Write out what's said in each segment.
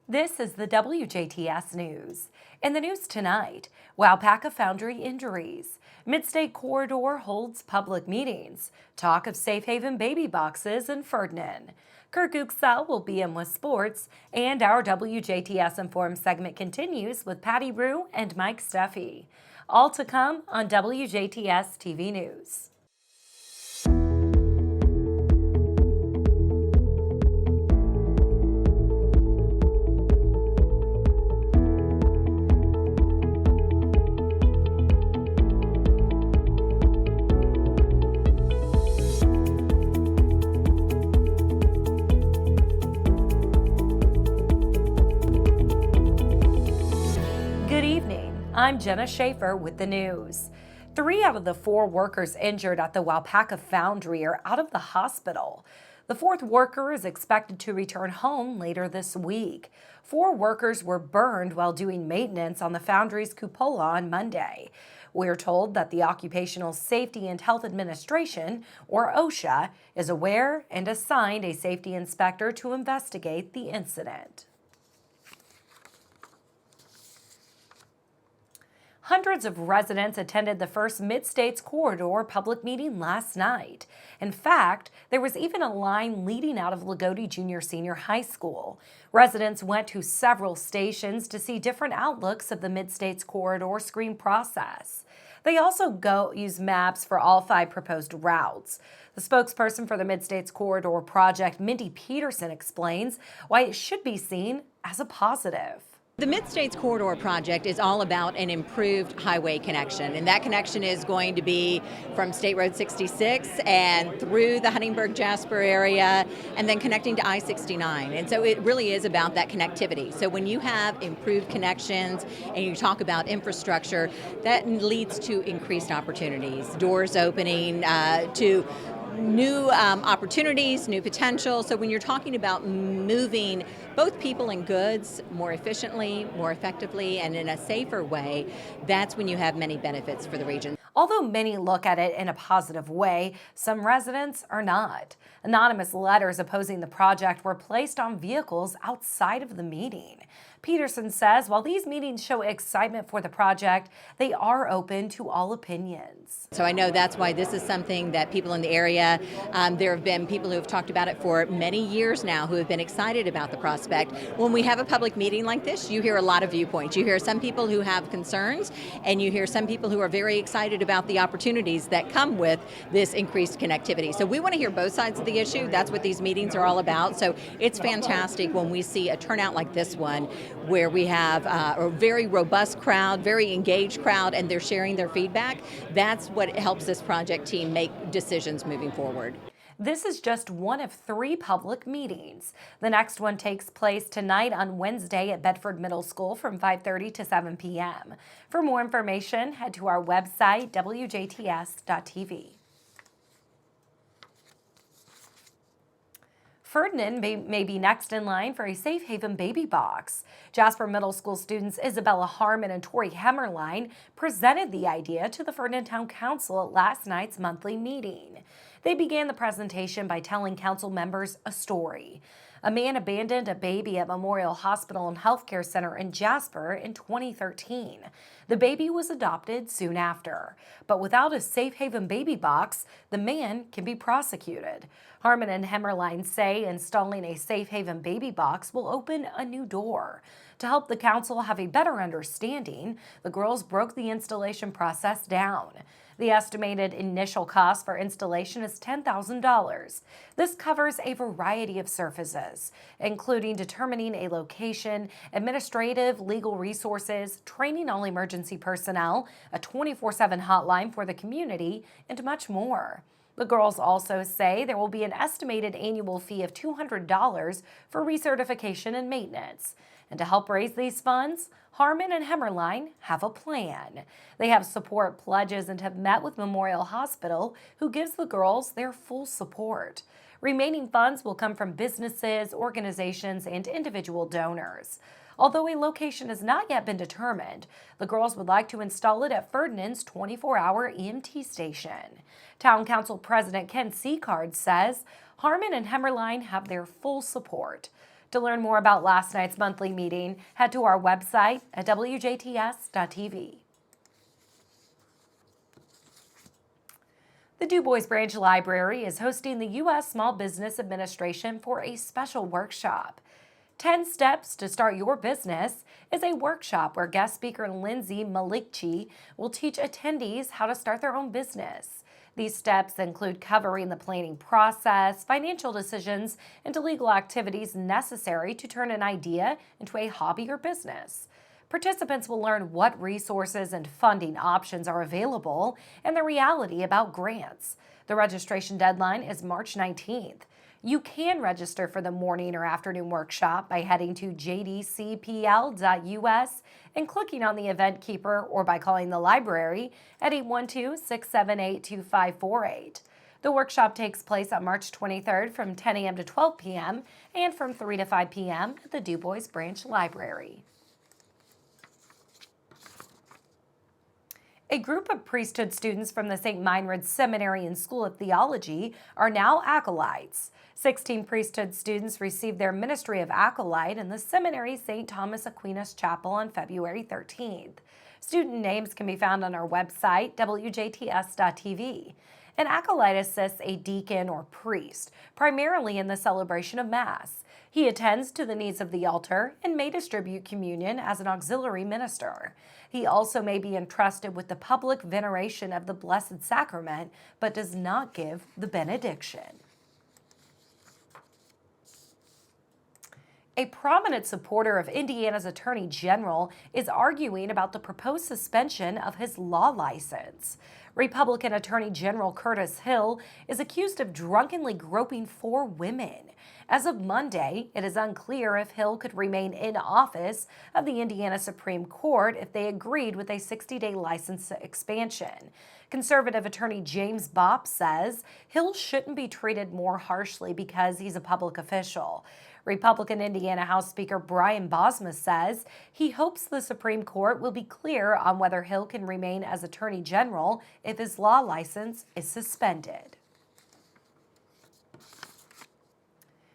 This is the WJTS News. In the news tonight, Waupaca Foundry injuries. Midstate Corridor holds public meetings. Talk of safe haven baby boxes in Ferdinand. Kurt Guxell will be in with sports, and our WJTS Informed segment continues with Patty Rue and Mike Steffi. All to come on WJTS TV News. Good evening. I'm Jenna Schaffer with the news. 3 out of the 4 workers injured at the Waupaca Foundry are out of the hospital. The 4th worker is expected to return home later this week. 4 workers were burned while doing maintenance on the foundry's cupola on Monday. We're told that the Occupational Safety and Health Administration, or OSHA, is aware and assigned a safety inspector to investigate the incident. Hundreds of residents attended the first Mid-States Corridor public meeting last night. In fact, there was even a line leading out of Lagodi Junior Senior High School. Residents went to several stations to see different outlooks of the Mid-States Corridor screen process. They also use maps for all 5 proposed routes. The spokesperson for the Mid-States Corridor project, Mindy Peterson, explains why it should be seen as a positive. The Mid-States Corridor project is all about an improved highway connection, and that connection is going to be from State Road 66 and through the Huntingburg-Jasper area and then connecting to I-69. And so it really is about that connectivity. So when you have improved connections and you talk about infrastructure, that leads to increased opportunities, doors opening to new opportunities, new potential. So when you're talking about moving both people and goods more efficiently, more effectively, and in a safer way, that's when you have many benefits for the region. Although many look at it in a positive way, some residents are not. Anonymous letters opposing the project were placed on vehicles outside of the meeting. Peterson says while these meetings show excitement for the project, they are open to all opinions. So I know that's why this is something that people in the area, there have been people who have talked about it for many years now who have been excited about the prospect. When we have a public meeting like this, you hear a lot of viewpoints. You hear some people who have concerns, and you hear some people who are very excited about the opportunities that come with this increased connectivity. So we want to hear both sides of the issue. That's what these meetings are all about. So it's fantastic when we see a turnout like this one, where we have a very robust crowd, very engaged crowd, and they're sharing their feedback. That's what helps this project team make decisions moving forward. This is just one of 3 public meetings. The next one takes place tonight on Wednesday at Bedford Middle School from 5:30 to 7 p.m. For more information, head to our website, WJTS.tv. Ferdinand may be next in line for a safe haven baby box. Jasper Middle School students Isabella Harmon and Tori Hemmerline presented the idea to the Ferdinand Town Council at last night's monthly meeting. They began the presentation by telling council members a story. A man abandoned a baby at Memorial Hospital and Healthcare Center in Jasper in 2013. The baby was adopted soon after. But without a safe haven baby box, the man can be prosecuted. Harmon and Hemmerline say installing a safe haven baby box will open a new door. To help the council have a better understanding, the girls broke the installation process down. The estimated initial cost for installation is $10,000. This covers a variety of services, including determining a location, administrative, legal resources, training all emergency personnel, a 24/7 hotline for the community, and much more. The girls also say there will be an estimated annual fee of $200 for recertification and maintenance. And to help raise these funds, Harmon and Hemmerline have a plan. They have support pledges and have met with Memorial Hospital, who gives the girls their full support. Remaining funds will come from businesses, organizations, and individual donors. Although a location has not yet been determined, the girls would like to install it at Ferdinand's 24-hour EMT station. Town Council President Ken Seacard says Harmon and Hemmerline have their full support. To learn more about last night's monthly meeting, head to our website at WJTS.tv. The Du Bois Branch Library is hosting the U.S. Small Business Administration for a special workshop. 10 Steps to Start Your Business is a workshop where guest speaker Lindsay Malikchi will teach attendees how to start their own business. These steps include covering the planning process, financial decisions, and legal activities necessary to turn an idea into a hobby or business. Participants will learn what resources and funding options are available and the reality about grants. The registration deadline is March 19th. You can register for the morning or afternoon workshop by heading to jdcpl.us and clicking on the event keeper, or by calling the library at 812-678-2548. The workshop takes place on March 23rd from 10 a.m. to 12 p.m. and from 3 to 5 p.m. at the Du Bois Branch Library. A group of priesthood students from the St. Meinrad Seminary and School of Theology are now acolytes. 16 priesthood students received their ministry of acolyte in the seminary's St. Thomas Aquinas Chapel on February 13th. Student names can be found on our website, WJTS.tv. An acolyte assists a deacon or priest, primarily in the celebration of Mass. He attends to the needs of the altar and may distribute communion as an auxiliary minister. He also may be entrusted with the public veneration of the Blessed Sacrament, but does not give the benediction. A prominent supporter of Indiana's Attorney General is arguing about the proposed suspension of his law license. Republican Attorney General Curtis Hill is accused of drunkenly groping 4 women. As of Monday, it is unclear if Hill could remain in office of the Indiana Supreme Court if they agreed with a 60-day license expansion. Conservative attorney James Bopp says Hill shouldn't be treated more harshly because he's a public official. Republican Indiana House Speaker Brian Bosma says he hopes the Supreme Court will be clear on whether Hill can remain as Attorney General if his law license is suspended.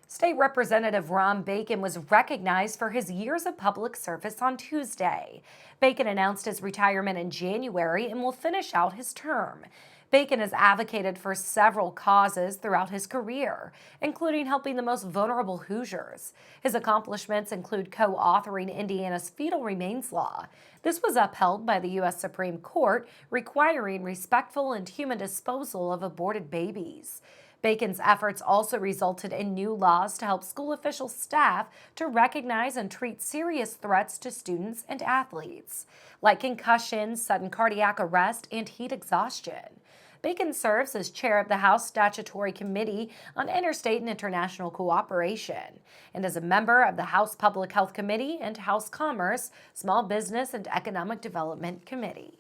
State Representative Ron Bacon was recognized for his years of public service on Tuesday. Bacon announced his retirement in January and will finish out his term. Bacon has advocated for several causes throughout his career, including helping the most vulnerable Hoosiers. His accomplishments include co-authoring Indiana's fetal remains law. This was upheld by the U.S. Supreme Court, requiring respectful and human disposal of aborted babies. Bacon's efforts also resulted in new laws to help school official staff to recognize and treat serious threats to students and athletes, like concussion, sudden cardiac arrest, and heat exhaustion. Bacon serves as chair of the House Statutory Committee on Interstate and International Cooperation and is a member of the House Public Health Committee and House Commerce, Small Business, and Economic Development Committee.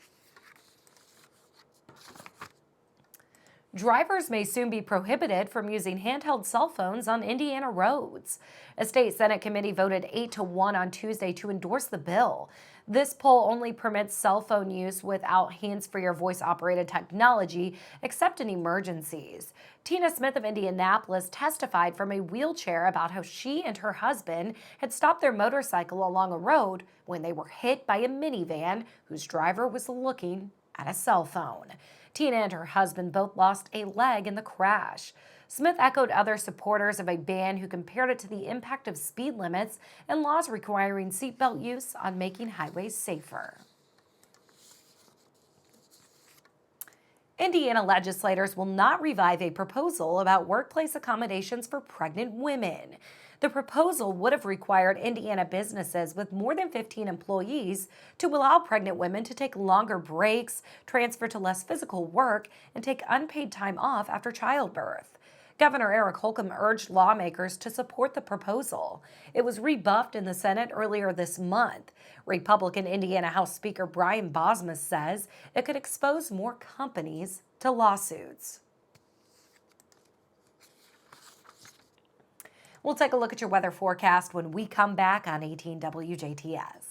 Drivers may soon be prohibited from using handheld cell phones on Indiana roads. A state Senate committee voted 8-1 on Tuesday to endorse the bill. This poll only permits cell phone use without hands-free or voice-operated technology, except in emergencies. Tina Smith of Indianapolis testified from a wheelchair about how she and her husband had stopped their motorcycle along a road when they were hit by a minivan whose driver was looking at a cell phone. Tina and her husband both lost a leg in the crash. Smith echoed other supporters of a ban who compared it to the impact of speed limits and laws requiring seatbelt use on making highways safer. Indiana legislators will not revive a proposal about workplace accommodations for pregnant women. The proposal would have required Indiana businesses with more than 15 employees to allow pregnant women to take longer breaks, transfer to less physical work, and take unpaid time off after childbirth. Governor Eric Holcomb urged lawmakers to support the proposal. It was rebuffed in the Senate earlier this month. Republican Indiana House Speaker Brian Bosma says it could expose more companies to lawsuits. We'll take a look at your weather forecast when we come back on 18 WJTS.